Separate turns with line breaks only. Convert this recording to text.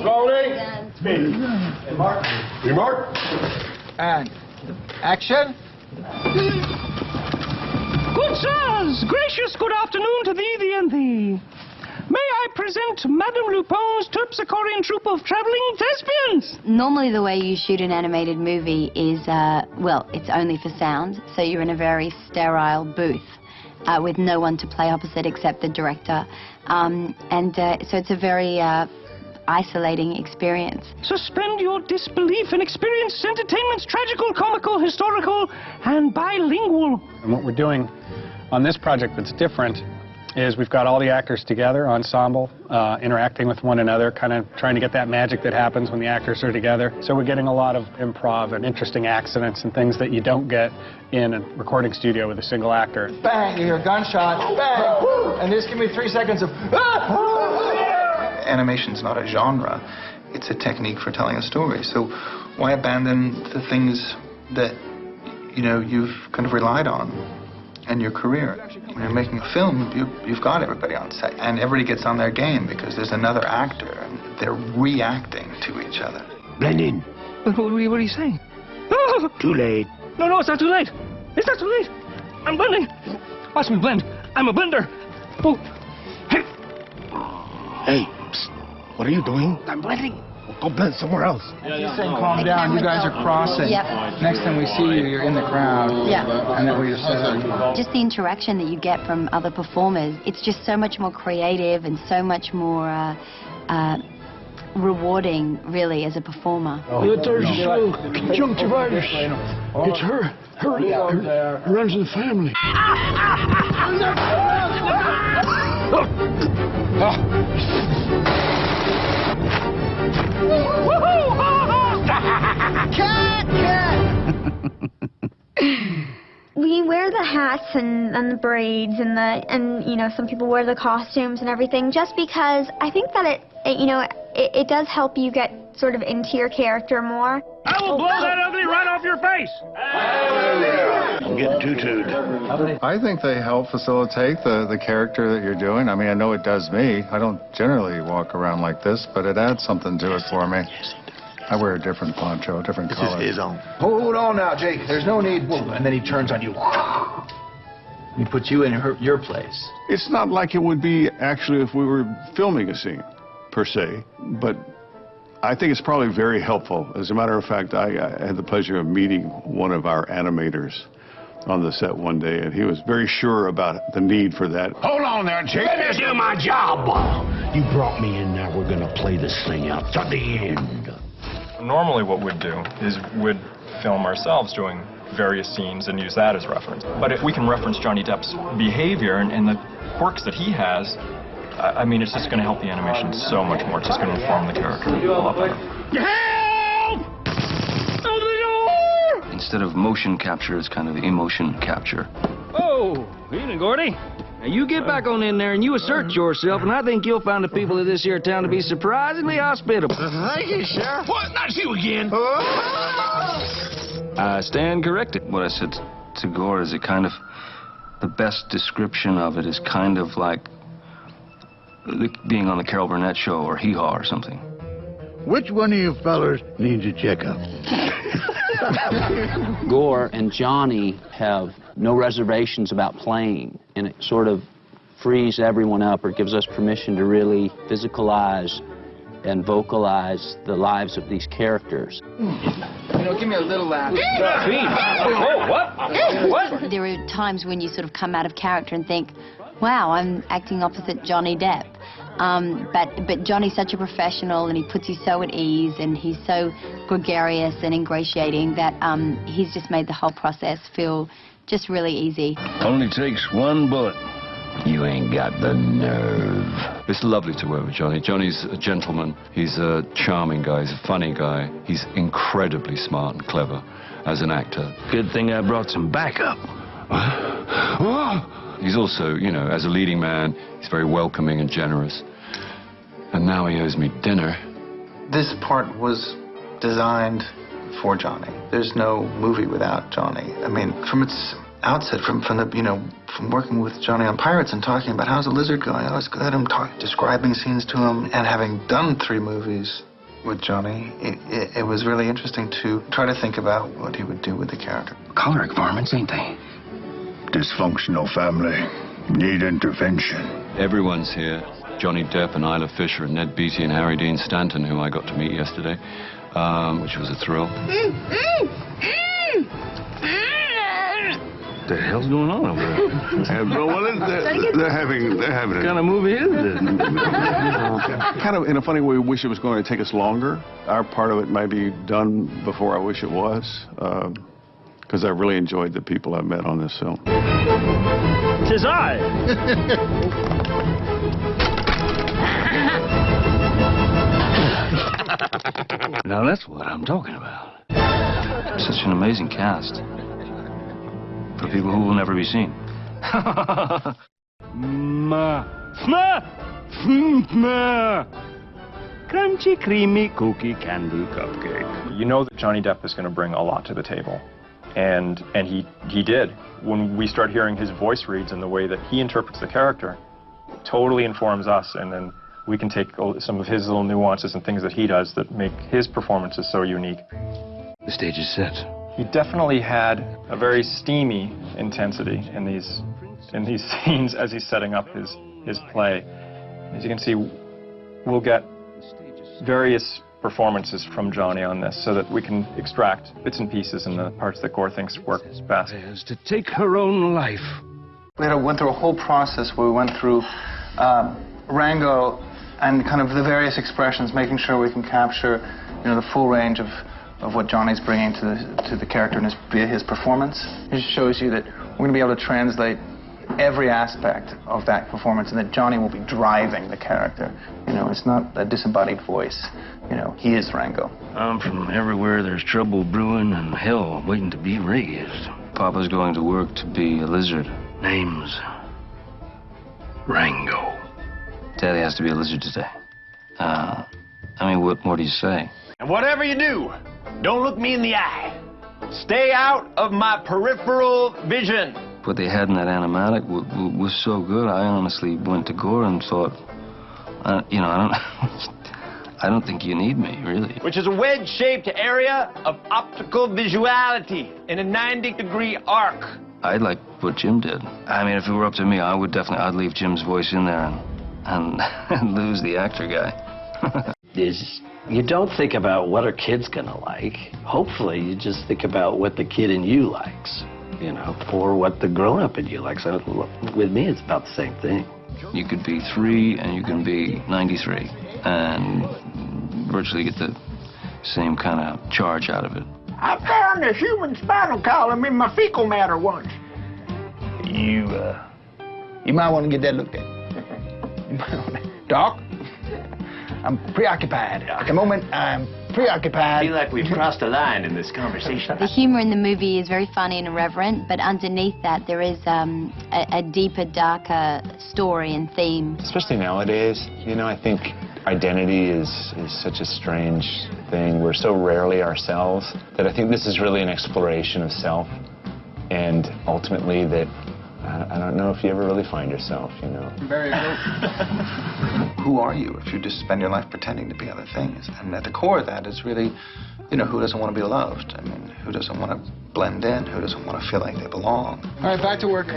Rolling. Remark.
And action.
Good sirs, gracious good afternoon to thee and thee. May I present Madame Lupin's terpsichorean troupe of traveling thespians?
Normally the way you shoot an animated movie is, well, it's only for sound, so you're in a very sterile booth with no one to play opposite except the director. So it's a very isolating experience.
Suspend your disbelief and experience entertainment's tragical, comical, historical, and bilingual.
And what we're doing on this project that's different is we've got all the actors together, ensemble, interacting with one another, kind of trying to get that magic that happens when the actors are together. So we're getting a lot of improv and interesting accidents and things that you don't get in a recording studio with a single actor.
Bang, you hear a gunshot, bang, and just give me 3 seconds of...
Animation's not a genre, it's a technique for telling a story. So why abandon the things that, you know, you've kind of relied on in your career? When you're making a film, you've got everybody on set, and everybody gets on their game because there's another actor, and they're reacting to each other.
Blend in.
What are you saying?
Too late.
No, it's not too late. It's not too late. I'm blending. Watch me blend. I'm a blender. Oh.
Hey, psst. What are you doing?
I'm blending.
Go blend somewhere else.
He's saying calm down, you guys are crossing.
Yep.
Next time we see you, you're in the crowd.
Yeah.
And then we're set.
Just the interaction that you get from other performers, it's just so much more creative and so much more rewarding, really, as a performer.
There's conjunctivitis. It's her runs in the family.
We wear the hats and the braids and you know, some people wear the costumes and everything just because I think that it does help you get sort of into your character more.
I will blow that ugly right off your face.
I'm getting tutued.
I think they help facilitate the character that you're doing. I mean, I know it does me. I don't generally walk around like this, but it adds something to it for me. I wear a different poncho, a different color.
This is his own.
Hold on now, Jake. There's no need. And then he turns on you. He puts you in your place.
It's not like it would be actually if we were filming a scene, per se, but I think it's probably very helpful. As a matter of fact, I had the pleasure of meeting one of our animators on the set one day, and he was very sure about the need for that.
Hold on there, Jake. Let me do my job. You brought me in there. We're going to play this thing out to the end.
Normally what we'd do is we'd film ourselves doing various scenes and use that as reference. But if we can reference Johnny Depp's behavior and the quirks that he has, I mean, it's just going to help the animation so much more. It's just going to inform the character a lot better.
Help! Open the door!
Instead of motion capture, it's kind of emotion capture.
Oh, evening, Gordy. Now, you get back on in there and you assert yourself, and I think you'll find the people of this here town to be surprisingly hospitable.
Thank you, Sheriff. What? Not you again.
I stand corrected.
What I said to Gore is the best description of it is kind of like being on the Carol Burnett show or Hee Haw or something.
Which one of you fellas needs a checkup?
Gore and Johnny have no reservations about playing, and it sort of frees everyone up or gives us permission to really physicalize and vocalize the lives of these characters.
You know, give me a little laugh.
Oh, what?
There are times when you sort of come out of character and think, wow, I'm acting opposite Johnny Depp. But Johnny's such a professional, and he puts you so at ease, and he's so gregarious and ingratiating that he's just made the whole process feel just really easy.
Only takes one bullet. You ain't got the nerve.
It's lovely to work with Johnny. Johnny's a gentleman. He's a charming guy. He's a funny guy. He's incredibly smart and clever as an actor.
Good thing I brought some backup.
He's also, you know, as a leading man, he's very welcoming and generous. And now he owes me dinner.
This part was designed for Johnny. There's no movie without Johnny. I mean, from its outset from from working with Johnny on Pirates and talking about how's the lizard going. I was good. I'm describing scenes to him, and having done 3 movies with Johnny, it was really interesting to try to think about what he would do with the character.
Choleric varmints, ain't they?
Dysfunctional family. Need intervention.
Everyone's here. Johnny Depp and Isla Fisher and Ned Beatty and Harry Dean Stanton, who I got to meet yesterday, which was a thrill.
What the hell's going on over there?
They're having
What kind of movie is this?
kind of in a funny way, we wish it was going to take us longer. Our part of it might be done before I wish it was, because I really enjoyed the people I've met on this film.
'Tis I.
Now that's what I'm talking about. Such an amazing cast. For people who will never be seen.
Crunchy, creamy, cookie, candy, cupcake.
You know that Johnny Depp is going to bring a lot to the table. And he did. When we start hearing his voice reads and the way that he interprets the character, it totally informs us, and then we can take some of his little nuances and things that he does that make his performances so unique.
The stage is set.
He definitely had a very steamy intensity in these scenes as he's setting up his play. As you can see, we'll get various performances from Johnny on this so that we can extract bits and pieces and the parts that Gore thinks work best.
Is to take her own life.
We went through a whole process where we went through Rango and kind of the various expressions, making sure we can capture, the full range of what Johnny's bringing to the character and his performance. It just shows you that we're going to be able to translate every aspect of that performance, and that Johnny will be driving the character. It's not a disembodied voice. He is Rango.
I'm from everywhere there's trouble brewing and hell waiting to be raised. Papa's going to work to be a lizard. Name's Rango. Daddy has to be a lizard today. What more do you say?
And whatever you do, don't look me in the eye. Stay out of my peripheral vision.
What they had in that animatic was so good, I honestly went to Gore and thought, I don't think you need me, really.
Which is a wedge-shaped area of optical visuality in a 90-degree arc.
I'd like what Jim did. If it were up to me, I'd leave Jim's voice in there and lose the actor guy.
You don't think about what are kids gonna like. Hopefully, you just think about what the kid in you likes, or what the grown-up in you likes. With me, it's about the same thing.
You could be 3 and you can be 93 and virtually get the same kind of charge out of it.
I found a human spinal column in my fecal matter once.
You might want to get that looked at. Doc, I'm preoccupied. At the moment, I'm preoccupied.
I feel like we've crossed a line in this conversation.
The humor in the movie is very funny and irreverent, but underneath that there is a deeper, darker story and theme.
Especially nowadays, I think identity is such a strange thing. We're so rarely ourselves that I think this is really an exploration of self, and ultimately that I don't know if you ever really find yourself,
Very good. Who are you if you just spend your life pretending to be other things? And at the core of that is really, who doesn't want to be loved? Who doesn't want to blend in? Who doesn't want to feel like they belong?
All right, back to work.